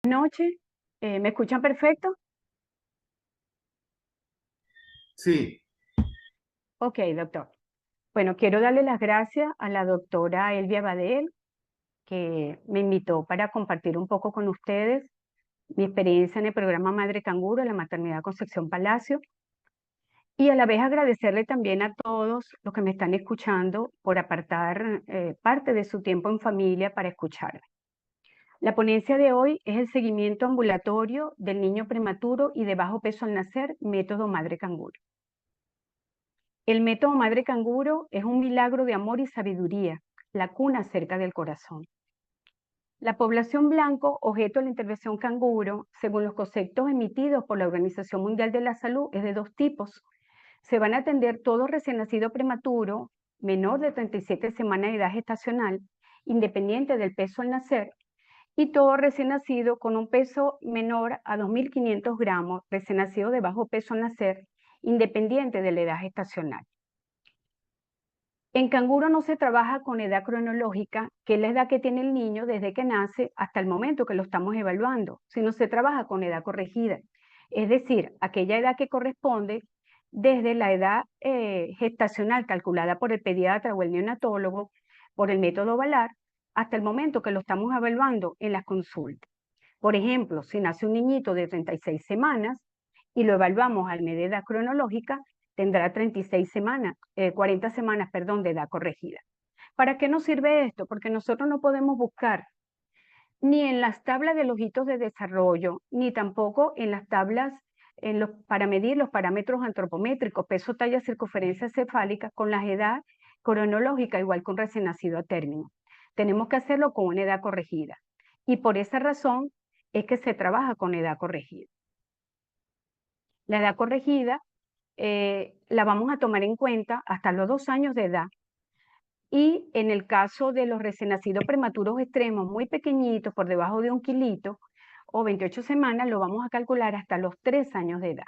Noche. ¿Me escuchan perfecto? Sí, Ok, doctor. Bueno, quiero darle las gracias a la doctora Elvia Badel, que me invitó para compartir un poco con ustedes mi experiencia en el programa Madre Canguro, la maternidad Concepción Palacio, y a la vez agradecerle también a todos los que me están escuchando por apartar parte de su tiempo en familia para escucharme. La ponencia de hoy es el seguimiento ambulatorio del niño prematuro y de bajo peso al nacer, método Madre Canguro. El método Madre Canguro es un milagro de amor y sabiduría, la cuna cerca del corazón. La población blanco, objeto de la intervención canguro, según los conceptos emitidos por la Organización Mundial de la Salud, es de dos tipos. Se van a atender todo recién nacido prematuro, menor de 37 semanas de edad gestacional, independiente del peso al nacer, y todo recién nacido con un peso menor a 2.500 gramos, recién nacido de bajo peso al nacer, independiente de la edad gestacional. En canguro no se trabaja con edad cronológica, que es la edad que tiene el niño desde que nace hasta el momento que lo estamos evaluando, sino se trabaja con edad corregida, es decir, aquella edad que corresponde desde la edad gestacional calculada por el pediatra o el neonatólogo por el método VALAR hasta el momento que lo estamos evaluando en las consultas. Por ejemplo, si nace un niñito de 36 semanas y lo evaluamos al mes de edad cronológica, tendrá 36 semanas, 40 semanas, perdón, de edad corregida. ¿Para qué nos sirve esto? Porque nosotros no podemos buscar ni en las tablas de los hitos de desarrollo, ni tampoco en las tablas para medir los parámetros antropométricos, peso, talla, circunferencia cefálica, con la edad cronológica, igual que un recién nacido a término. Tenemos que hacerlo con una edad corregida. Y por esa razón es que se trabaja con edad corregida. La edad corregida la vamos a tomar en cuenta hasta los 2 años de edad. Y en el caso de los recién nacidos prematuros extremos, muy pequeñitos, por debajo de 1 kilito o 28 semanas, lo vamos a calcular hasta los 3 años de edad.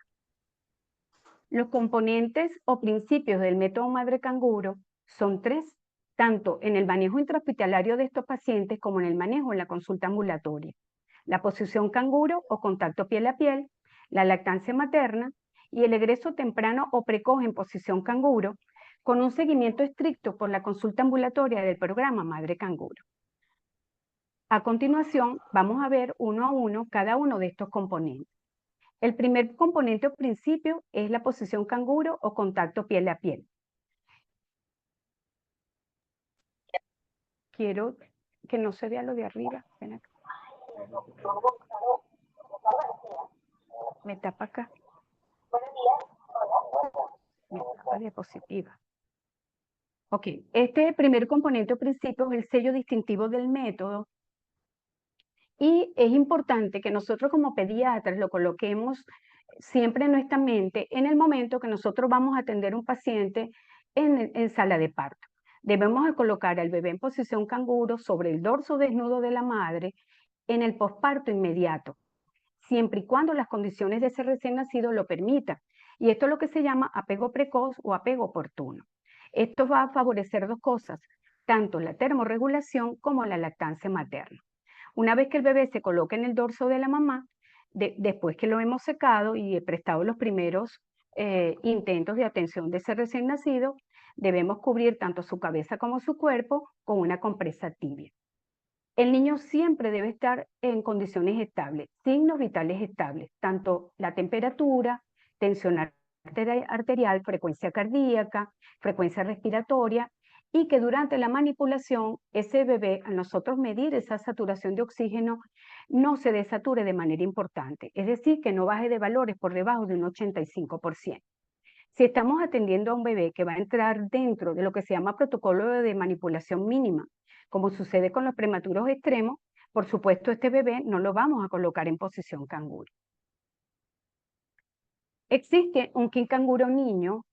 Los componentes o principios del método Madre Canguro son 3, tanto en el manejo intrahospitalario de estos pacientes como en el manejo en la consulta ambulatoria. La posición canguro o contacto piel a piel, la lactancia materna y el egreso temprano o precoz en posición canguro, con un seguimiento estricto por la consulta ambulatoria del programa Madre Canguro. A continuación, vamos a ver uno a uno cada uno de estos componentes. El primer componente o principio es la posición canguro o contacto piel a piel. Quiero que no se vea lo de arriba. Ven acá. Me tapa acá. Me tapa diapositiva. Ok, este primer componente o principio es el sello distintivo del método y es importante que nosotros como pediatras lo coloquemos siempre en nuestra mente en el momento que nosotros vamos a atender un paciente en sala de parto. Debemos de colocar al bebé en posición canguro sobre el dorso desnudo de la madre en el posparto inmediato, siempre y cuando las condiciones de ese recién nacido lo permitan. Y esto es lo que se llama apego precoz o apego oportuno. Esto va a favorecer dos cosas, tanto la termorregulación como la lactancia materna. Una vez que el bebé se coloca en el dorso de la mamá, después que lo hemos secado y he prestado los primeros intentos de atención de ese recién nacido, debemos cubrir tanto su cabeza como su cuerpo con una compresa tibia. El niño siempre debe estar en condiciones estables, signos vitales estables, tanto la temperatura, tensión arterial, frecuencia cardíaca, frecuencia respiratoria, y que durante la manipulación ese bebé, a nosotros medir esa saturación de oxígeno, no se desature de manera importante, es decir, que no baje de valores por debajo de un 85%. Si estamos atendiendo a un bebé que va a entrar dentro de lo que se llama protocolo de manipulación mínima, como sucede con los prematuros extremos, por supuesto este bebé no lo vamos a colocar en posición canguro. Existe un kit canguro niño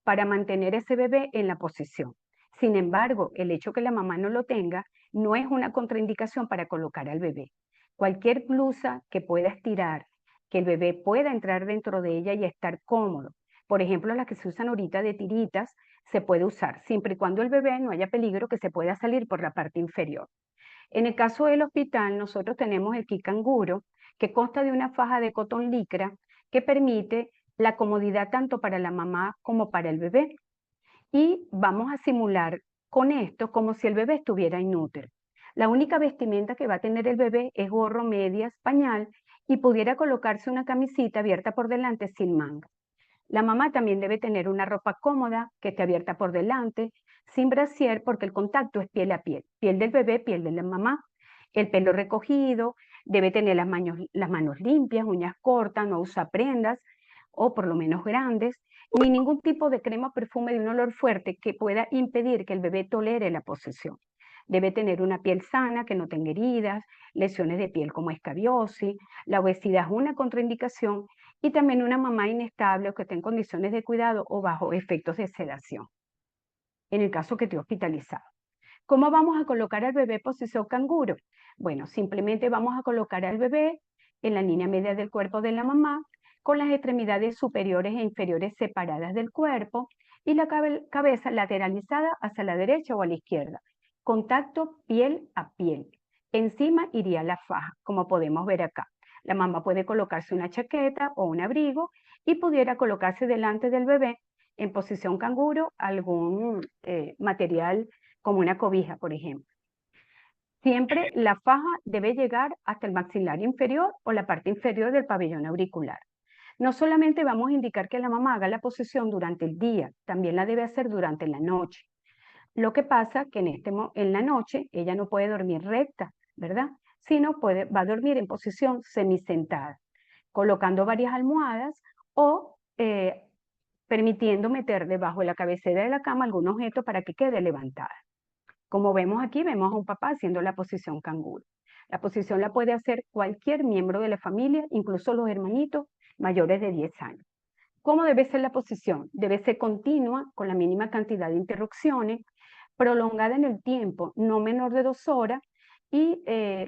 para mantener ese bebé en la posición. Sin embargo, el hecho que la mamá no lo tenga no es una contraindicación para colocar al bebé. Cualquier blusa que pueda estirar, que el bebé pueda entrar dentro de ella y estar cómodo. Por ejemplo, las que se usan ahorita de tiritas, se puede usar, siempre y cuando el bebé no haya peligro que se pueda salir por la parte inferior. En el caso del hospital, nosotros tenemos el kit canguro, que consta de una faja de cotón licra que permite la comodidad tanto para la mamá como para el bebé. Y vamos a simular con esto como si el bebé estuviera inútero. La única vestimenta que va a tener el bebé es gorro, medias, pañal y pudiera colocarse una camisita abierta por delante sin manga. La mamá también debe tener una ropa cómoda que esté abierta por delante, sin brasier, porque el contacto es piel a piel del bebé, piel de la mamá. El pelo recogido, debe tener las manos limpias, uñas cortas, no usa prendas o por lo menos grandes, ni ningún tipo de crema o perfume de un olor fuerte que pueda impedir que el bebé tolere la posesión. Debe tener una piel sana, que no tenga heridas, lesiones de piel como escabiosis. La obesidad es una contraindicación y también una mamá inestable o que esté en condiciones de cuidado o bajo efectos de sedación, en el caso que esté hospitalizado. ¿Cómo vamos a colocar al bebé posición canguro? Bueno, simplemente vamos a colocar al bebé en la línea media del cuerpo de la mamá, con las extremidades superiores e inferiores separadas del cuerpo y la cabeza lateralizada hacia la derecha o a la izquierda. Contacto piel a piel. Encima iría la faja, como podemos ver acá. La mamá puede colocarse una chaqueta o un abrigo y pudiera colocarse delante del bebé en posición canguro algún material como una cobija, por ejemplo. Siempre la faja debe llegar hasta el maxilar inferior o la parte inferior del pabellón auricular. No solamente vamos a indicar que la mamá haga la posición durante el día, también la debe hacer durante la noche. Lo que pasa que en la noche ella no puede dormir recta, ¿verdad? Sino va a dormir en posición semisentada, colocando varias almohadas o permitiendo meter debajo de la cabecera de la cama algún objeto para que quede levantada. Como vemos aquí, vemos a un papá haciendo la posición canguro. La posición la puede hacer cualquier miembro de la familia, incluso los hermanitos mayores de 10 años. ¿Cómo debe ser la posición? Debe ser continua, con la mínima cantidad de interrupciones, prolongada en el tiempo, no menor de 2 horas, y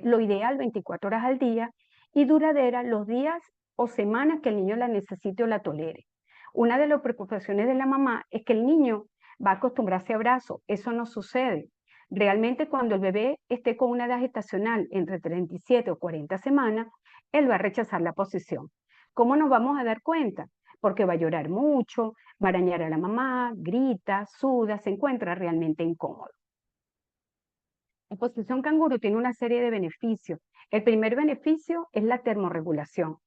lo ideal 24 horas al día, y duradera los días o semanas que el niño la necesite o la tolere. Una de las preocupaciones de la mamá es que el niño va a acostumbrarse a abrazos. Eso no sucede. Realmente cuando el bebé esté con una edad gestacional entre 37 o 40 semanas, él va a rechazar la posición. ¿Cómo nos vamos a dar cuenta? Porque va a llorar mucho, va a arañar a la mamá, grita, suda, se encuentra realmente incómodo. La posición canguro tiene una serie de beneficios. El primer beneficio es la termorregulación.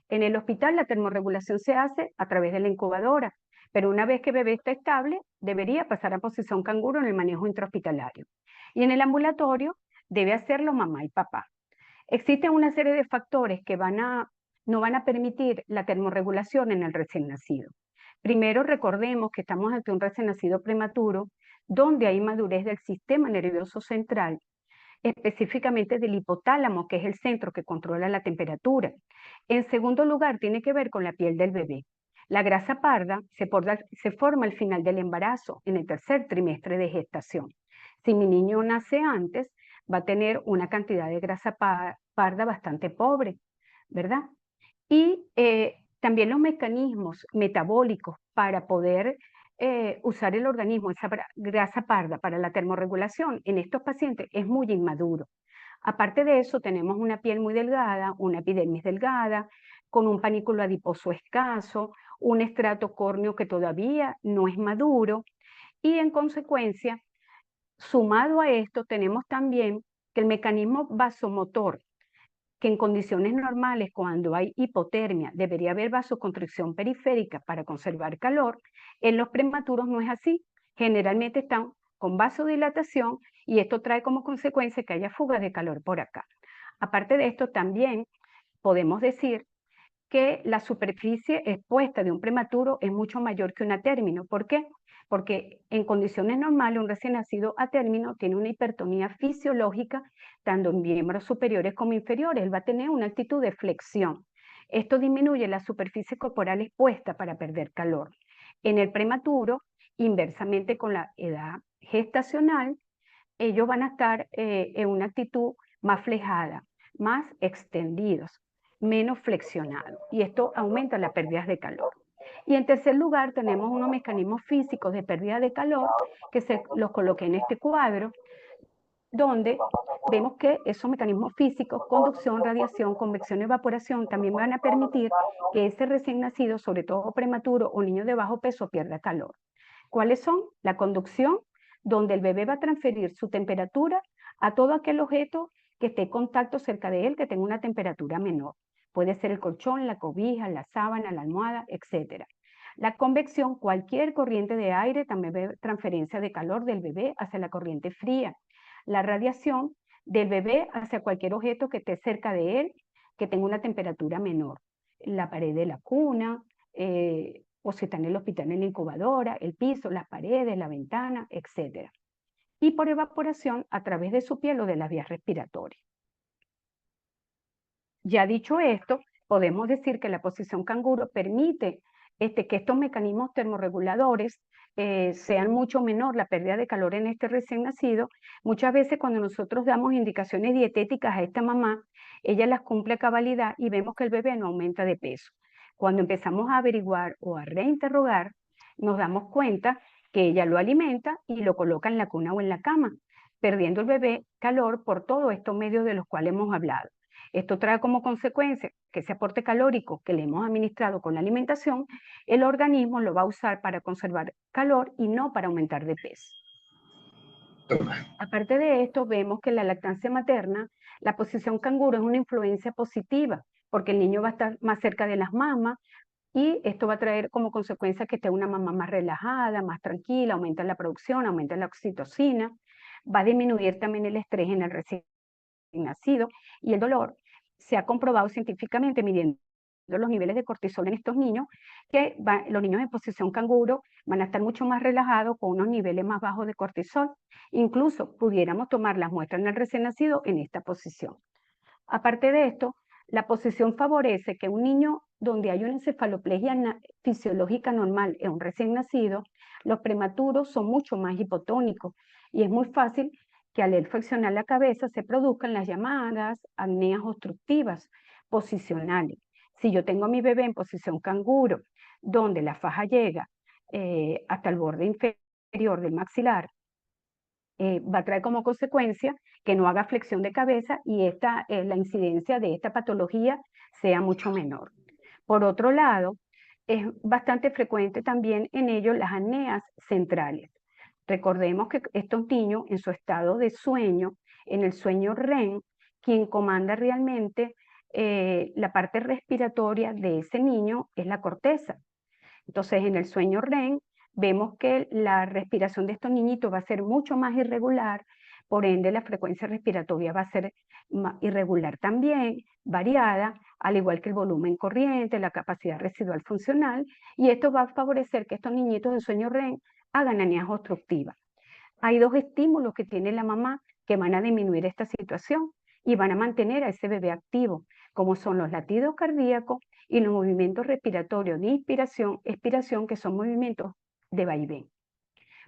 En el hospital la termorregulación se hace a través de la incubadora, pero una vez que el bebé está estable, debería pasar a posición canguro en el manejo intrahospitalario. Y en el ambulatorio debe hacerlo mamá y papá. Existen una serie de factores que no van a permitir la termorregulación en el recién nacido. Primero, recordemos que estamos ante un recién nacido prematuro, donde hay madurez del sistema nervioso central, específicamente del hipotálamo, que es el centro que controla la temperatura. En segundo lugar, tiene que ver con la piel del bebé. La grasa parda se forma al final del embarazo, en el tercer trimestre de gestación. Si mi niño nace antes, va a tener una cantidad de grasa parda bastante pobre, ¿verdad? Y también los mecanismos metabólicos para poder usar el organismo, esa grasa parda para la termorregulación en estos pacientes es muy inmaduro. Aparte de eso, tenemos una piel muy delgada, una epidermis delgada, con un panículo adiposo escaso, un estrato córneo que todavía no es maduro y en consecuencia, sumado a esto, tenemos también que el mecanismo vasomotor, que en condiciones normales, cuando hay hipotermia, debería haber vasoconstricción periférica para conservar calor, en los prematuros no es así. Generalmente están con vasodilatación y esto trae como consecuencia que haya fugas de calor por acá. Aparte de esto, también podemos decir que la superficie expuesta de un prematuro es mucho mayor que una a término. ¿Por qué? Porque en condiciones normales un recién nacido a término tiene una hipertonía fisiológica, tanto en miembros superiores como inferiores. Él va a tener una actitud de flexión. Esto disminuye la superficie corporal expuesta para perder calor. En el prematuro, inversamente con la edad gestacional, ellos van a estar en una actitud más flejada, más extendidos, menos flexionados. Y esto aumenta las pérdidas de calor. Y en tercer lugar, tenemos unos mecanismos físicos de pérdida de calor que se los coloqué en este cuadro, donde vemos que esos mecanismos físicos, conducción, radiación, convección y evaporación, también van a permitir que ese recién nacido, sobre todo prematuro o niño de bajo peso, pierda calor. ¿Cuáles son? La conducción, donde el bebé va a transferir su temperatura a todo aquel objeto que esté en contacto cerca de él, que tenga una temperatura menor. Puede ser el colchón, la cobija, la sábana, la almohada, etc. La convección, cualquier corriente de aire, también ve transferencia de calor del bebé hacia la corriente fría. La radiación, del bebé hacia cualquier objeto que esté cerca de él, que tenga una temperatura menor. La pared de la cuna, o si está en el hospital en la incubadora, el piso, las paredes, la ventana, etc. Y por evaporación a través de su piel o de las vías respiratorias. Ya dicho esto, podemos decir que la posición canguro permite que estos mecanismos termorreguladores sean mucho menor la pérdida de calor en este recién nacido. Muchas veces cuando nosotros damos indicaciones dietéticas a esta mamá, ella las cumple a cabalidad y vemos que el bebé no aumenta de peso. Cuando empezamos a averiguar o a reinterrogar, nos damos cuenta que ella lo alimenta y lo coloca en la cuna o en la cama, perdiendo el bebé calor por todos estos medios de los cuales hemos hablado. Esto trae como consecuencia que ese aporte calórico que le hemos administrado con la alimentación, el organismo lo va a usar para conservar calor y no para aumentar de peso. Aparte de esto, vemos que la lactancia materna, la posición canguro es una influencia positiva, porque el niño va a estar más cerca de las mamas y esto va a traer como consecuencia que esté una mamá más relajada, más tranquila, aumenta la producción, aumenta la oxitocina, va a disminuir también el estrés en el recién nacido y el dolor. Se ha comprobado científicamente midiendo los niveles de cortisol en estos niños, que los niños en posición canguro van a estar mucho más relajados con unos niveles más bajos de cortisol. Incluso pudiéramos tomar las muestras en el recién nacido en esta posición. Aparte de esto, la posición favorece que un niño donde hay una encefaloplegia fisiológica normal en un recién nacido, los prematuros son mucho más hipotónicos y es muy fácil que al él flexionar la cabeza se produzcan las llamadas apneas obstructivas posicionales. Si yo tengo a mi bebé en posición canguro, donde la faja llega hasta el borde inferior del maxilar, va a traer como consecuencia que no haga flexión de cabeza y la incidencia de esta patología sea mucho menor. Por otro lado, es bastante frecuente también en ellos las apneas centrales. Recordemos que estos niños en su estado de sueño, en el sueño REM, quien comanda realmente la parte respiratoria de ese niño es la corteza. Entonces, en el sueño REM vemos que la respiración de estos niñitos va a ser mucho más irregular, por ende la frecuencia respiratoria va a ser irregular también, variada, al igual que el volumen corriente, la capacidad residual funcional, y esto va a favorecer que estos niñitos en sueño REM hagan apneas obstructivas. Hay dos estímulos que tiene la mamá que van a disminuir esta situación y van a mantener a ese bebé activo, como son los latidos cardíacos y los movimientos respiratorios de inspiración, expiración, que son movimientos de vaivén.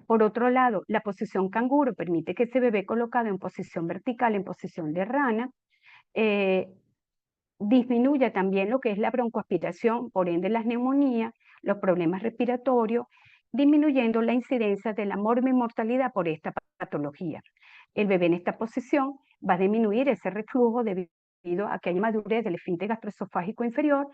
Por otro lado, la posición canguro permite que ese bebé colocado en posición vertical, en posición de rana, disminuya también lo que es la broncoaspiración, por ende las neumonías, los problemas respiratorios, disminuyendo la incidencia de la mortalidad por esta patología. El bebé en esta posición va a disminuir ese reflujo debido a que hay madurez del esfínter gastroesofágico inferior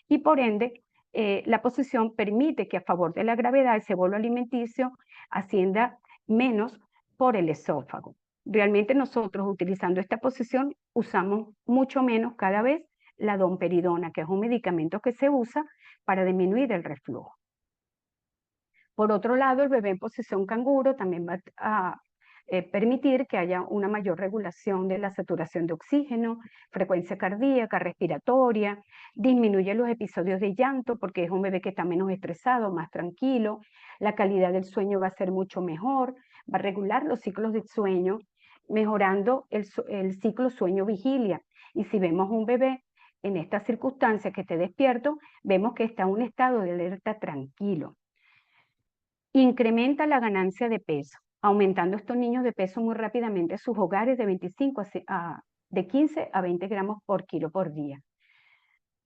y por ende la posición permite que a favor de la gravedad ese bolo alimenticio ascienda menos por el esófago. Realmente nosotros utilizando esta posición usamos mucho menos cada vez la domperidona, que es un medicamento que se usa para disminuir el reflujo. Por otro lado, el bebé en posición canguro también va a permitir que haya una mayor regulación de la saturación de oxígeno, frecuencia cardíaca, respiratoria, disminuye los episodios de llanto porque es un bebé que está menos estresado, más tranquilo, la calidad del sueño va a ser mucho mejor, va a regular los ciclos de sueño, mejorando el ciclo sueño-vigilia. Y si vemos un bebé en estas circunstancias que esté despierto, vemos que está en un estado de alerta tranquilo. Incrementa la ganancia de peso, aumentando estos niños de peso muy rápidamente sus hogares de 15 a 20 gramos por kilo por día.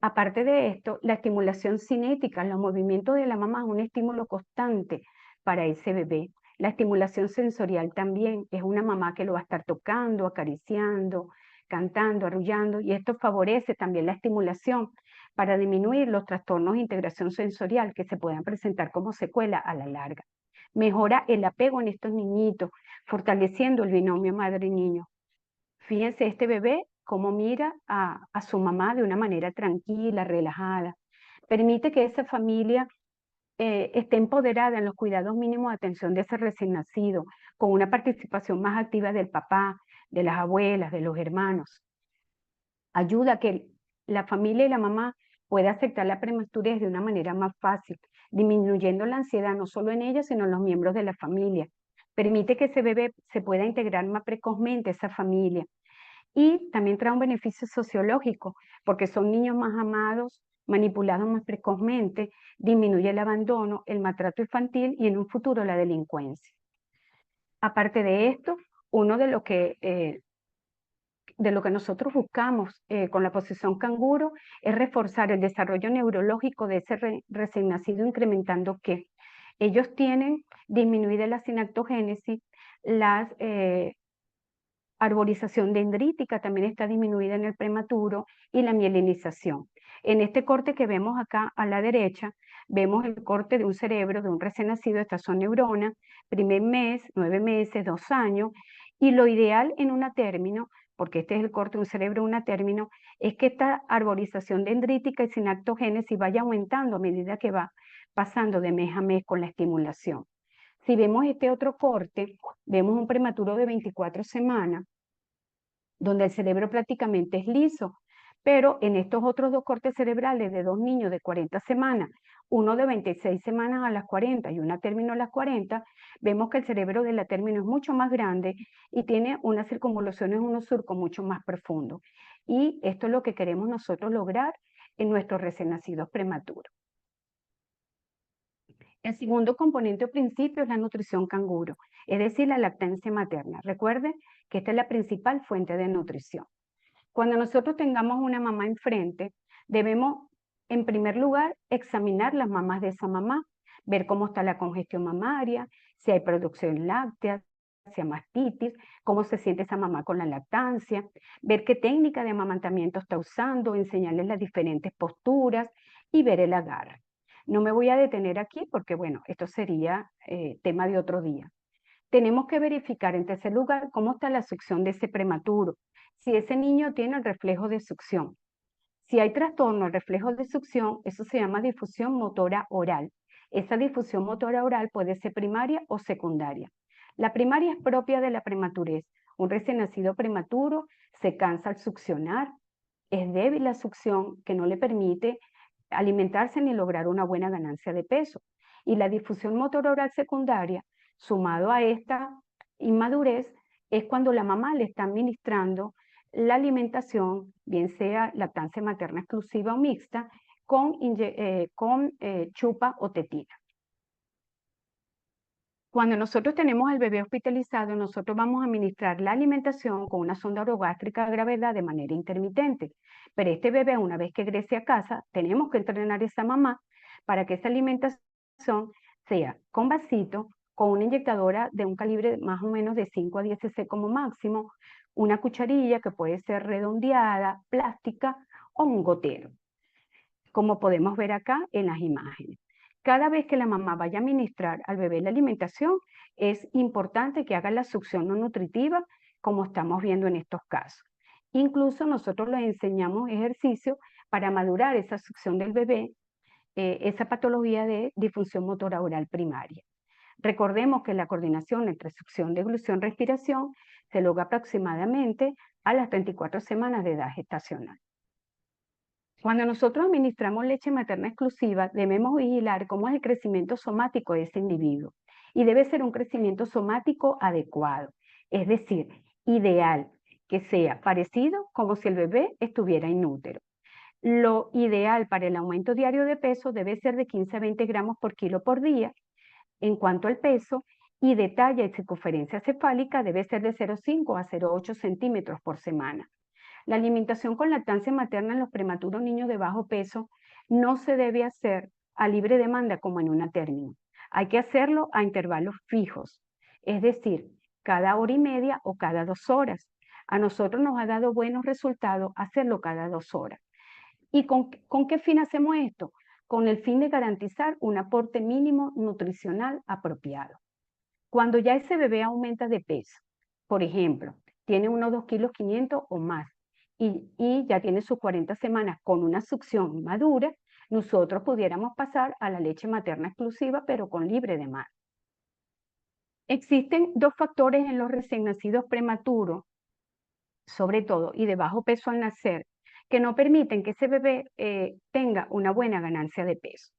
Aparte de esto, la estimulación cinética, los movimientos de la mamá es un estímulo constante para ese bebé. La estimulación sensorial también es una mamá que lo va a estar tocando, acariciando, cantando, arrullando, y esto favorece también la estimulación para disminuir los trastornos de integración sensorial que se puedan presentar como secuela a la larga. Mejora el apego en estos niñitos, fortaleciendo el binomio madre-niño. Fíjense este bebé cómo mira a su mamá de una manera tranquila, relajada. Permite que esa familia esté empoderada en los cuidados mínimos de atención de ese recién nacido, con una participación más activa del papá, de las abuelas, de los hermanos. Ayuda a que la familia y la mamá pueda aceptar la prematurez de una manera más fácil, disminuyendo la ansiedad no solo en ella, sino en los miembros de la familia. Permite que ese bebé se pueda integrar más precozmente a esa familia. Y también trae un beneficio sociológico, porque son niños más amados, manipulados más precozmente, disminuye el abandono, el maltrato infantil y en un futuro la delincuencia. Aparte de esto, uno de lo que nosotros buscamos con la posición canguro es reforzar el desarrollo neurológico de ese recién nacido, incrementando que ellos tienen disminuida la sinaptogénesis, las arborización dendrítica también está disminuida en el prematuro y la mielinización. En este corte que vemos acá a la derecha, vemos el corte de un cerebro de un recién nacido, estas son neuronas, primer mes, 9 meses, 2 años, y lo ideal en una término, porque este es el corte de un cerebro en una término, es que esta arborización dendrítica y sinaptogénesis vaya aumentando a medida que va pasando de mes a mes con la estimulación. Si vemos este otro corte, vemos un prematuro de 24 semanas, donde el cerebro prácticamente es liso, pero en estos otros dos cortes cerebrales de dos niños de 40 semanas, uno de 26 semanas a las 40 y una término a las 40, vemos que el cerebro de la término es mucho más grande y tiene unas circunvoluciones, unos surcos mucho más profundos. Y esto es lo que queremos nosotros lograr en nuestros recién nacidos prematuros. El segundo componente o principio es la nutrición canguro, es decir, la lactancia materna. Recuerden que esta es la principal fuente de nutrición. Cuando nosotros tengamos una mamá enfrente, debemos, en primer lugar, examinar las mamás de esa mamá, ver cómo está la congestión mamaria, si hay producción láctea, si hay mastitis, cómo se siente esa mamá con la lactancia, ver qué técnica de amamantamiento está usando, enseñarles las diferentes posturas y ver el agarre. No me voy a detener aquí porque, bueno, esto sería tema de otro día. Tenemos que verificar, en tercer lugar, cómo está la succión de ese prematuro, si ese niño tiene el reflejo de succión. Si hay trastorno al reflejo de succión, eso se llama difusión motora oral. Esa difusión motora oral puede ser primaria o secundaria. La primaria es propia de la prematurez. Un recién nacido prematuro se cansa al succionar, es débil la succión que no le permite alimentarse ni lograr una buena ganancia de peso. Y la difusión motora oral secundaria, sumado a esta inmadurez, es cuando la mamá le está administrando la alimentación, bien sea lactancia materna exclusiva o mixta, con chupa o tetina. Cuando nosotros tenemos al bebé hospitalizado, nosotros vamos a administrar la alimentación con una sonda orogástrica a gravedad de manera intermitente. Pero este bebé, una vez que egrese a casa, tenemos que entrenar a esa mamá para que esa alimentación sea con vasito, con una inyectadora de un calibre más o menos de 5 a 10 cc como máximo, una cucharilla que puede ser redondeada, plástica o un gotero, como podemos ver acá en las imágenes. Cada vez que la mamá vaya a administrar al bebé la alimentación, es importante que haga la succión no nutritiva, como estamos viendo en estos casos. Incluso nosotros les enseñamos ejercicios para madurar esa succión del bebé, esa patología de disfunción motora oral primaria. Recordemos que la coordinación entre succión, deglución, respiración se logra aproximadamente a las 34 semanas de edad gestacional. Cuando nosotros administramos leche materna exclusiva, debemos vigilar cómo es el crecimiento somático de ese individuo. Y debe ser un crecimiento somático adecuado, es decir, ideal, que sea parecido como si el bebé estuviera inútero. Lo ideal para el aumento diario de peso debe ser de 15 a 20 gramos por kilo por día. En cuanto al peso, y de talla y circunferencia cefálica debe ser de 0,5 a 0,8 centímetros por semana. La alimentación con lactancia materna en los prematuros niños de bajo peso no se debe hacer a libre demanda como en una término. Hay que hacerlo a intervalos fijos. es decir, cada hora y media o cada 2 horas. A nosotros nos ha dado buenos resultados hacerlo cada 2 horas. ¿Y con qué fin hacemos esto? Con el fin de garantizar un aporte mínimo nutricional apropiado. Cuando ya ese bebé aumenta de peso, por ejemplo, tiene unos 2,5 kilos o más, y ya tiene sus 40 semanas con una succión madura, nosotros pudiéramos pasar a la leche materna exclusiva, pero con libre de mar. Existen 2 factores en los recién nacidos prematuros, sobre todo, y de bajo peso al nacer, que no permiten que ese bebé tenga una buena ganancia de peso.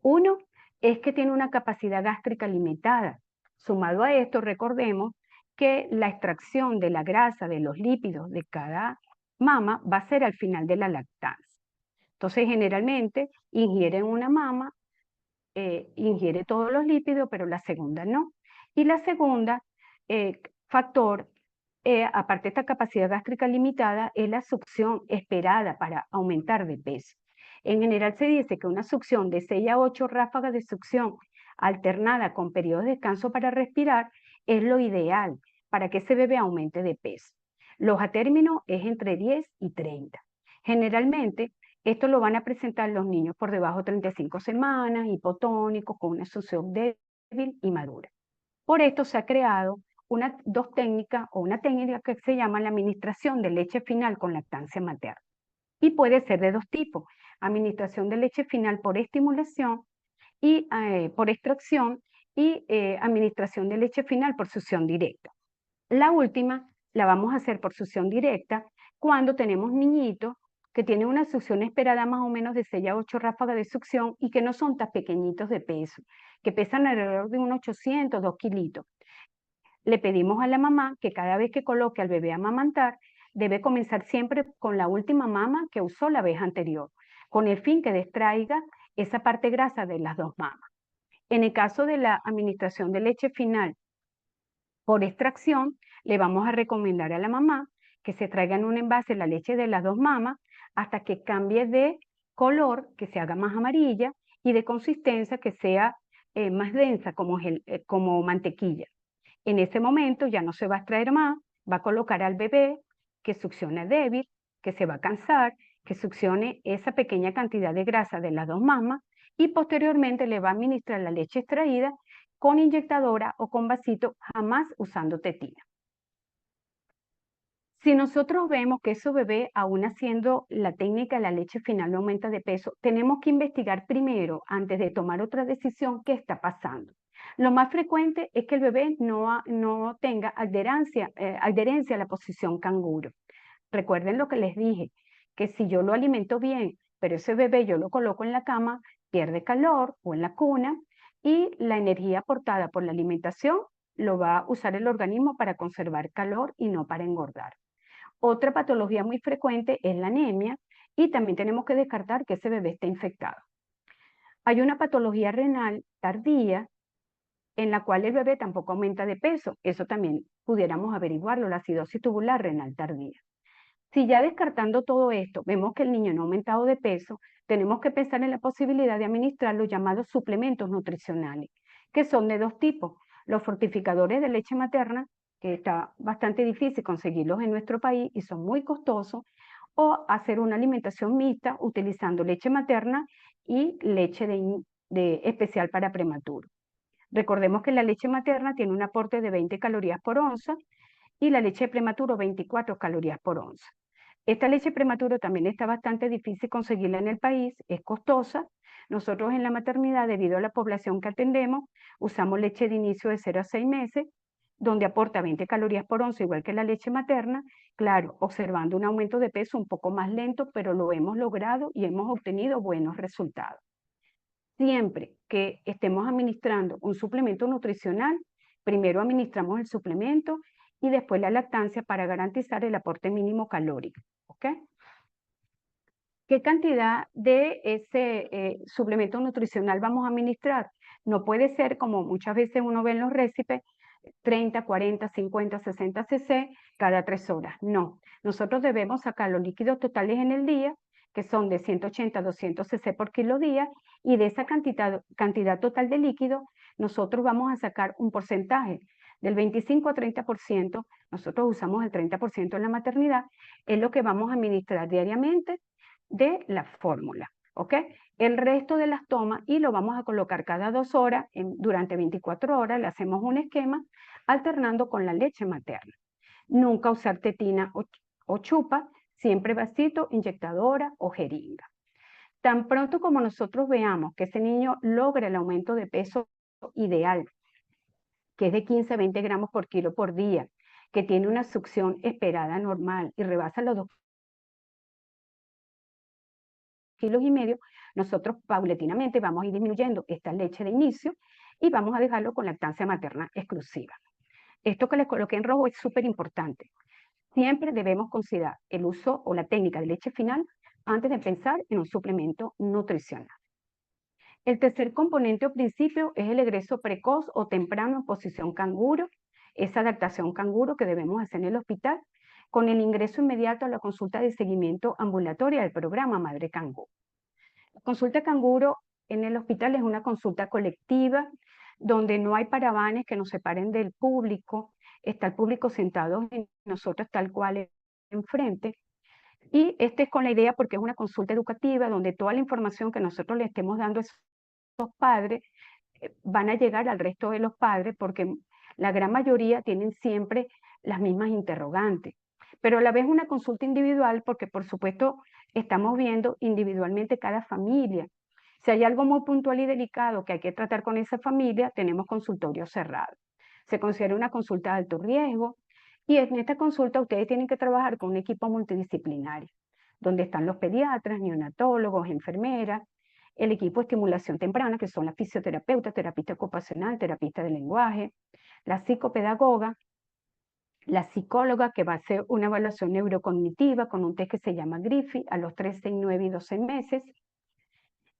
Uno es que tiene una capacidad gástrica limitada. Sumado a esto, recordemos que la extracción de la grasa, de los lípidos de cada mama va a ser al final de la lactancia. Entonces, generalmente, ingieren una mama, ingiere todos los lípidos, pero la segunda no. Y la segunda factor, aparte de esta capacidad gástrica limitada, es la succión esperada para aumentar de peso. En general se dice que una succión de 6 a 8 ráfagas de succión alternada con periodos de descanso para respirar es lo ideal para que ese bebé aumente de peso. Los a término es entre 10 y 30. Generalmente, esto lo van a presentar los niños por debajo de 35 semanas, hipotónicos, con una succión débil y madura. Por esto se ha creado una técnica que se llama la administración de leche final con lactancia materna. Y puede ser de 2 tipos: administración de leche final por estimulación y por extracción, y administración de leche final por succión directa. La última la vamos a hacer por succión directa cuando tenemos niñitos que tienen una succión esperada más o menos de 6 a 8 ráfagas de succión y que no son tan pequeñitos de peso, que pesan alrededor de unos 800, 2 kilitos. Le pedimos a la mamá que cada vez que coloque al bebé a amamantar, debe comenzar siempre con la última mama que usó la vez anterior, con el fin que distraiga esa parte grasa de las 2 mamas. En el caso de la administración de leche final por extracción, le vamos a recomendar a la mamá que se traiga en un envase la leche de las 2 mamas hasta que cambie de color, que se haga más amarilla, y de consistencia, que sea más densa como mantequilla. En ese momento ya no se va a extraer más, va a colocar al bebé que succione débil, que se va a cansar, que succione esa pequeña cantidad de grasa de las 2 mamas, y posteriormente le va a administrar la leche extraída con inyectadora o con vasito, jamás usando tetina. Si nosotros vemos que ese bebé, aún haciendo la técnica de la leche final, no aumenta de peso, tenemos que investigar primero, antes de tomar otra decisión, qué está pasando. Lo más frecuente es que el bebé no tenga adherencia a la posición canguro. Recuerden lo que les dije, que si yo lo alimento bien, pero ese bebé yo lo coloco en la cama, pierde calor, o en la cuna, y la energía aportada por la alimentación lo va a usar el organismo para conservar calor y no para engordar. Otra patología muy frecuente es la anemia, y también tenemos que descartar que ese bebé esté infectado. Hay una patología renal tardía en la cual el bebé tampoco aumenta de peso. Eso también pudiéramos averiguarlo, la acidosis tubular renal tardía. Si ya descartando todo esto, vemos que el niño no ha aumentado de peso, tenemos que pensar en la posibilidad de administrar los llamados suplementos nutricionales, que son de 2 tipos: los fortificadores de leche materna, que está bastante difícil conseguirlos en nuestro país y son muy costosos, o hacer una alimentación mixta utilizando leche materna y leche especial para prematuro. Recordemos que la leche materna tiene un aporte de 20 calorías por onza y la leche de prematuro 24 calorías por onza. Esta leche prematuro también está bastante difícil conseguirla en el país, es costosa. Nosotros en la maternidad, debido a la población que atendemos, usamos leche de inicio de 0 a 6 meses, donde aporta 20 calorías por onza, igual que la leche materna, claro, observando un aumento de peso un poco más lento, pero lo hemos logrado y hemos obtenido buenos resultados. Siempre que estemos administrando un suplemento nutricional, primero administramos el suplemento y después la lactancia para garantizar el aporte mínimo calórico. ¿Ok? ¿Qué cantidad de ese suplemento nutricional vamos a administrar? No puede ser, como muchas veces uno ve en los récipes, 30, 40, 50, 60 cc cada 3 horas. No, nosotros debemos sacar los líquidos totales en el día, que son de 180 a 200 cc por kilo día, y de esa cantidad total de líquido, nosotros vamos a sacar un porcentaje Del 25 a 30%, nosotros usamos el 30% en la maternidad, es lo que vamos a administrar diariamente de la fórmula, ¿ok? El resto de las tomas y lo vamos a colocar cada 2 horas, durante 24 horas, le hacemos un esquema alternando con la leche materna. Nunca usar tetina o chupa, siempre vasito, inyectadora o jeringa. Tan pronto como nosotros veamos que ese niño logra el aumento de peso ideal, que es de 15 a 20 gramos por kilo por día, que tiene una succión esperada normal y rebasa los 2,5 kilos, nosotros paulatinamente vamos a ir disminuyendo esta leche de inicio y vamos a dejarlo con lactancia materna exclusiva. Esto que les coloqué en rojo es súper importante. Siempre debemos considerar el uso o la técnica de leche final antes de pensar en un suplemento nutricional. El tercer componente o principio es el egreso precoz o temprano en posición canguro, esa adaptación canguro que debemos hacer en el hospital con el ingreso inmediato a la consulta de seguimiento ambulatoria del programa Madre Canguro. La consulta canguro en el hospital es una consulta colectiva donde no hay paravanes que nos separen del público, está el público sentado y nosotros tal cual enfrente. Y este es con la idea porque es una consulta educativa donde toda la información que nosotros le estemos dando a esos padres van a llegar al resto de los padres porque la gran mayoría tienen siempre las mismas interrogantes. Pero a la vez una consulta individual porque por supuesto estamos viendo individualmente cada familia. Si hay algo muy puntual y delicado que hay que tratar con esa familia, tenemos consultorio cerrado. Se considera una consulta de alto riesgo y en esta consulta ustedes tienen que trabajar con un equipo multidisciplinario, donde están los pediatras, neonatólogos, enfermeras, el equipo de estimulación temprana, que son la fisioterapeuta, terapista ocupacional, terapista de lenguaje, la psicopedagoga, la psicóloga que va a hacer una evaluación neurocognitiva con un test que se llama Griffith a los 3, 6, 9 y 12 meses,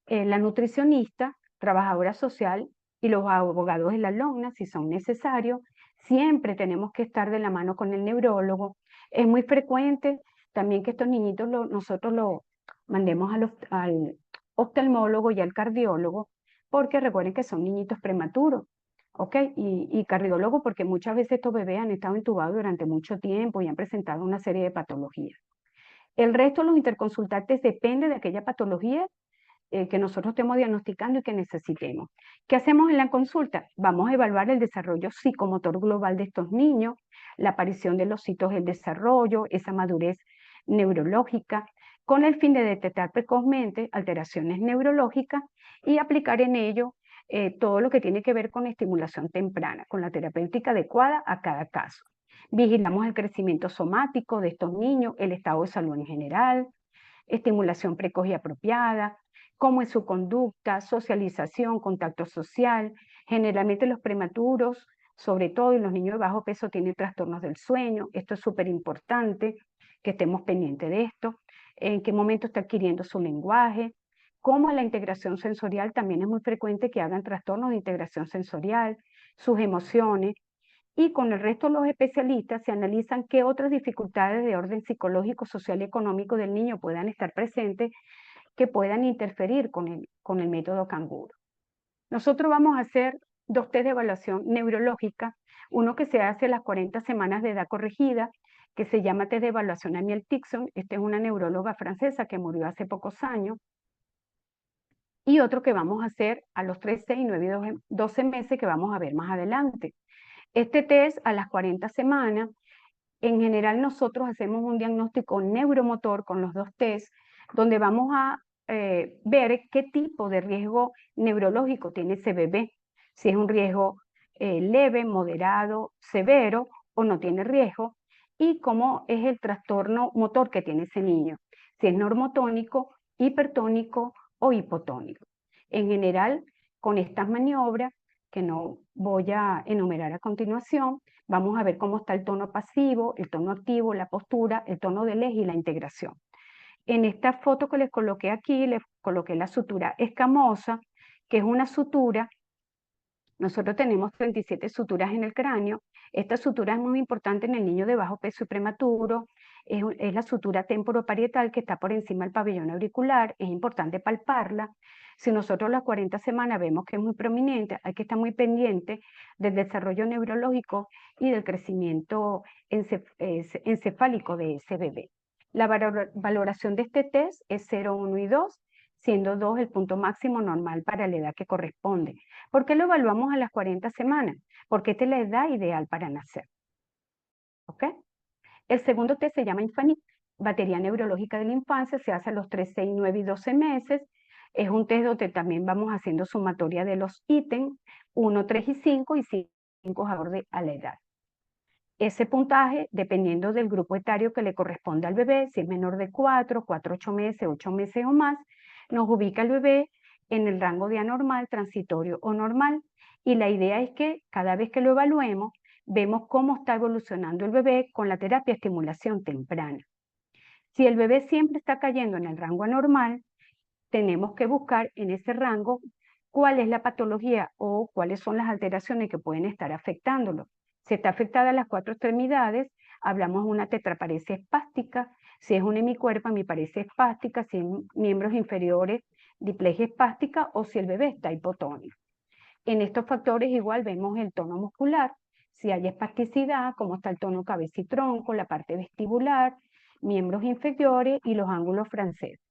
la nutricionista, trabajadora social y los abogados de la LONNA si son necesarios. Siempre tenemos que estar de la mano con el neurólogo. Es muy frecuente también que estos niñitos nosotros los mandemos al oftalmólogo y al cardiólogo, porque recuerden que son niñitos prematuros, ¿ok? Y cardiólogo porque muchas veces estos bebés han estado intubados durante mucho tiempo y han presentado una serie de patologías. El resto de los interconsultantes depende de aquella patología que nosotros estemos diagnosticando y que necesitemos. ¿Qué hacemos en la consulta? Vamos a evaluar el desarrollo psicomotor global de estos niños, la aparición de los hitos del desarrollo, esa madurez neurológica, con el fin de detectar precozmente alteraciones neurológicas y aplicar en ello todo lo que tiene que ver con estimulación temprana, con la terapéutica adecuada a cada caso. Vigilamos el crecimiento somático de estos niños, el estado de salud en general, estimulación precoz y apropiada, cómo es su conducta, socialización, contacto social. Generalmente los prematuros, sobre todo y los niños de bajo peso, tienen trastornos del sueño. Esto es súper importante que estemos pendientes de esto. En qué momento está adquiriendo su lenguaje. Cómo la integración sensorial también es muy frecuente que hagan trastornos de integración sensorial, sus emociones. Y con el resto de los especialistas se analizan qué otras dificultades de orden psicológico, social y económico del niño puedan estar presentes que puedan interferir con el método canguro. Nosotros vamos a hacer 2 test de evaluación neurológica, uno que se hace a las 40 semanas de edad corregida, que se llama test de evaluación Amiel-Tixon. Esta es una neuróloga francesa que murió hace pocos años. Y otro que vamos a hacer a los 3, 6, 9 y 12 meses que vamos a ver más adelante. Este test a las 40 semanas, en general nosotros hacemos un diagnóstico neuromotor con los 2 tests, donde vamos a ver qué tipo de riesgo neurológico tiene ese bebé, si es un riesgo leve, moderado, severo o no tiene riesgo, y cómo es el trastorno motor que tiene ese niño, si es normotónico, hipertónico o hipotónico. En general, con estas maniobras, que no voy a enumerar a continuación, vamos a ver cómo está el tono pasivo, el tono activo, la postura, el tono del eje y la integración. En esta foto que les coloqué aquí, les coloqué la sutura escamosa, que es una sutura. Nosotros tenemos 37 suturas en el cráneo. Esta sutura es muy importante en el niño de bajo peso y prematuro, es la sutura temporoparietal que está por encima del pabellón auricular, es importante palparla. Si nosotros a las 40 semanas vemos que es muy prominente, hay que estar muy pendiente del desarrollo neurológico y del crecimiento encefálico de ese bebé. La valoración de este test es 0, 1 y 2, siendo 2 el punto máximo normal para la edad que corresponde. ¿Por qué lo evaluamos a las 40 semanas? Porque esta es la edad ideal para nacer. ¿Ok? El segundo test se llama Infanit, batería neurológica de la infancia, se hace a los 3, 6, 9 y 12 meses. Es un test donde también vamos haciendo sumatoria de los ítems, 1, 3 y 5 y 5 a la edad. Ese puntaje, dependiendo del grupo etario que le corresponde al bebé, si es menor de 4, 4, 8 meses o más, nos ubica el bebé en el rango de anormal, transitorio o normal. Y la idea es que cada vez que lo evaluemos, vemos cómo está evolucionando el bebé con la terapia de estimulación temprana. Si el bebé siempre está cayendo en el rango anormal, tenemos que buscar en ese rango cuál es la patología o cuáles son las alteraciones que pueden estar afectándolo. Si está afectada las 4 extremidades, hablamos de una tetraparesia espástica. Si es un hemicuerpo, hemiparesia espástica. Si en miembros inferiores, diplegia espástica, o si el bebé está hipotónico. En estos factores igual vemos el tono muscular, si hay espasticidad, cómo está el tono cabeza y tronco, la parte vestibular, miembros inferiores y los ángulos franceses.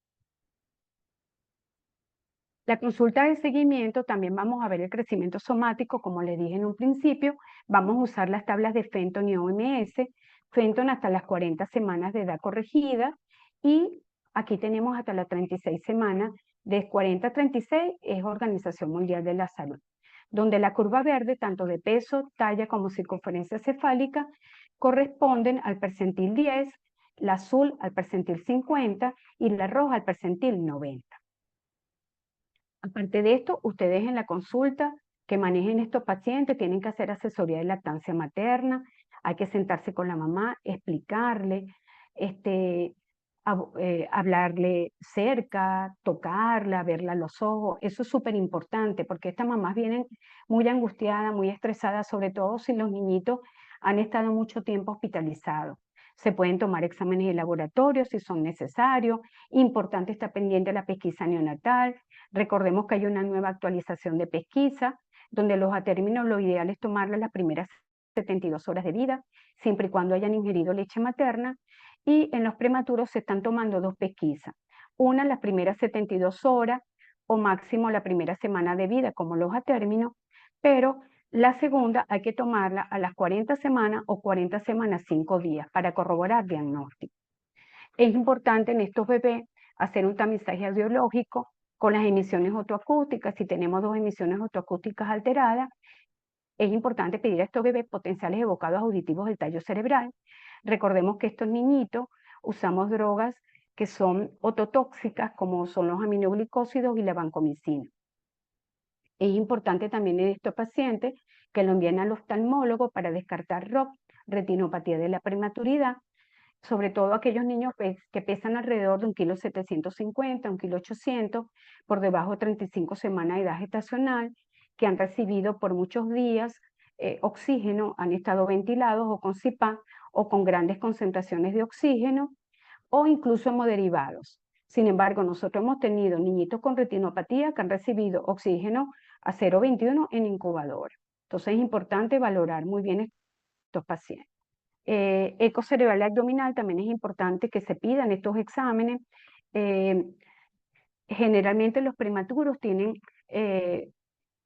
La consulta de seguimiento también vamos a ver el crecimiento somático, como les dije en un principio, vamos a usar las tablas de Fenton y OMS, Fenton hasta las 40 semanas de edad corregida y aquí tenemos hasta las 36 semanas, de 40 a 36 es Organización Mundial de la Salud, donde la curva verde, tanto de peso, talla como circunferencia cefálica, corresponden al percentil 10, la azul al percentil 50 y la roja al percentil 90. Aparte de esto, ustedes en la consulta que manejen estos pacientes tienen que hacer asesoría de lactancia materna, hay que sentarse con la mamá, explicarle, hablarle cerca, tocarla, verla a los ojos. Eso es súper importante porque estas mamás vienen muy angustiadas, muy estresadas, sobre todo si los niñitos han estado mucho tiempo hospitalizados. Se pueden tomar exámenes de laboratorio si son necesarios. Importante estar pendiente de la pesquisa neonatal. Recordemos que hay una nueva actualización de pesquisa, donde los términos lo ideal es tomarla las primeras 72 horas de vida, siempre y cuando hayan ingerido leche materna, y en los prematuros se están tomando 2 pesquisas, una las primeras 72 horas o máximo la primera semana de vida, como los términos, pero la segunda hay que tomarla a las 40 semanas o 40 semanas 5 días para corroborar diagnóstico. Es importante en estos bebés hacer un tamizaje audiológico con las emisiones otoacústicas. Si tenemos 2 emisiones otoacústicas alteradas, es importante pedir a estos bebés potenciales evocados auditivos del tallo cerebral. Recordemos que estos niñitos usamos drogas que son ototóxicas, como son los aminoglicósidos y la vancomicina. Es importante también en estos pacientes que lo envíen al oftalmólogo para descartar ROP, retinopatía de la prematuridad, sobre todo aquellos niños que pesan alrededor de 1,750 kg, 1,800 kg, por debajo de 35 semanas de edad gestacional, que han recibido por muchos días oxígeno, han estado ventilados o con CPAP o con grandes concentraciones de oxígeno o incluso hemoderivados. Sin embargo, nosotros hemos tenido niñitos con retinopatía que han recibido oxígeno a 0,21 en incubadora. Entonces es importante valorar muy bien estos pacientes. Eco cerebral abdominal también es importante que se pidan estos exámenes. Generalmente los prematuros tienen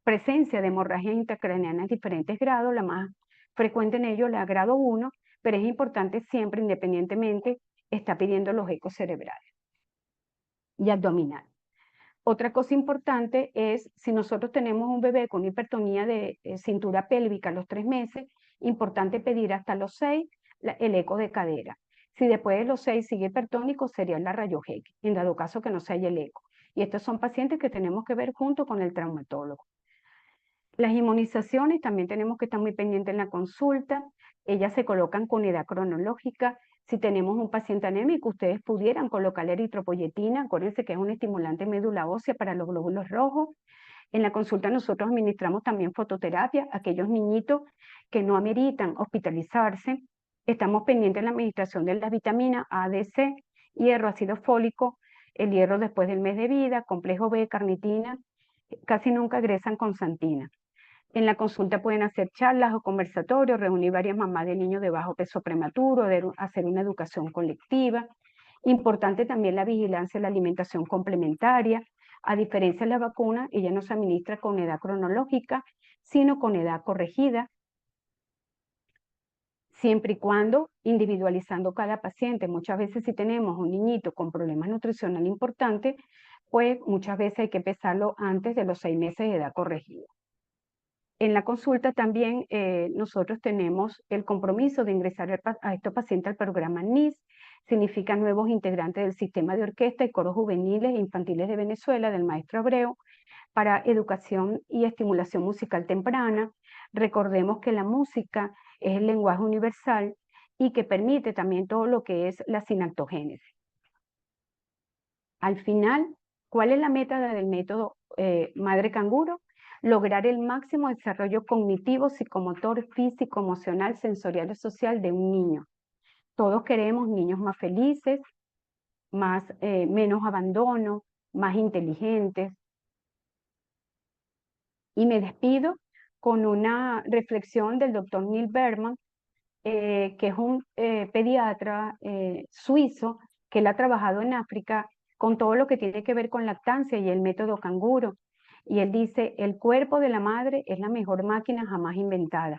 presencia de hemorragia intracraneana en diferentes grados, la más frecuente en ellos la grado 1, pero es importante siempre, independientemente, estar pidiendo los ecos cerebrales y abdominal. Otra cosa importante es, si nosotros tenemos un bebé con hipertonía de cintura pélvica a los 3 meses, importante pedir hasta los 6 el eco de cadera. Si después de los 6 sigue hipertónico, sería la rayos X, en dado caso que no se haya el eco. Y estos son pacientes que tenemos que ver junto con el traumatólogo. Las inmunizaciones también tenemos que estar muy pendientes en la consulta. Ellas se colocan con edad cronológica. Si tenemos un paciente anémico, ustedes pudieran colocarle eritropoyetina. Acuérdense que es un estimulante médula ósea para los glóbulos rojos. En la consulta nosotros administramos también fototerapia a aquellos niñitos que no ameritan hospitalizarse. Estamos pendientes de la administración de las vitaminas A, D, C, hierro, ácido fólico, el hierro después del mes de vida, complejo B, carnitina, casi nunca egresan con santina. En la consulta pueden hacer charlas o conversatorios, reunir varias mamás de niños de bajo peso prematuro, hacer una educación colectiva. Importante también la vigilancia de la alimentación complementaria. A diferencia de la vacuna, ella no se administra con edad cronológica, sino con edad corregida, siempre y cuando individualizando cada paciente. Muchas veces si tenemos un niñito con problemas nutricionales importantes, pues muchas veces hay que pesarlo antes de los 6 meses de edad corregida. En la consulta también nosotros tenemos el compromiso de ingresar a estos pacientes al programa NIS, significa nuevos integrantes del sistema de orquesta y coros juveniles e infantiles de Venezuela, del maestro Abreu, para educación y estimulación musical temprana. Recordemos que la música es el lenguaje universal y que permite también todo lo que es la sinaptogénesis. Al final, ¿cuál es la meta del método Madre Canguro? Lograr el máximo desarrollo cognitivo, psicomotor, físico, emocional, sensorial y social de un niño. Todos queremos niños más felices, menos abandono, más inteligentes. Y me despido con una reflexión del doctor Neil Berman, que es un pediatra suizo, que él ha trabajado en África con todo lo que tiene que ver con lactancia y el método canguro. Y él dice, el cuerpo de la madre es la mejor máquina jamás inventada.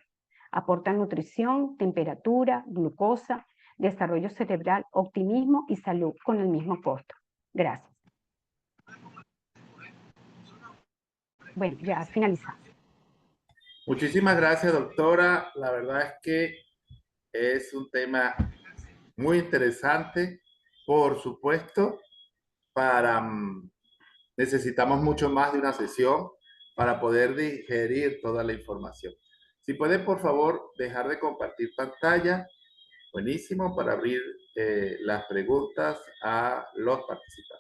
Aporta nutrición, temperatura, glucosa, desarrollo cerebral, optimismo y salud con el mismo costo. Gracias. Bueno, ya finalizamos. Muchísimas gracias, doctora. La verdad es que es un tema muy interesante. Por supuesto, para necesitamos mucho más de una sesión para poder digerir toda la información. Si puede, por favor, dejar de compartir pantalla. Buenísimo, para abrir las preguntas a los participantes.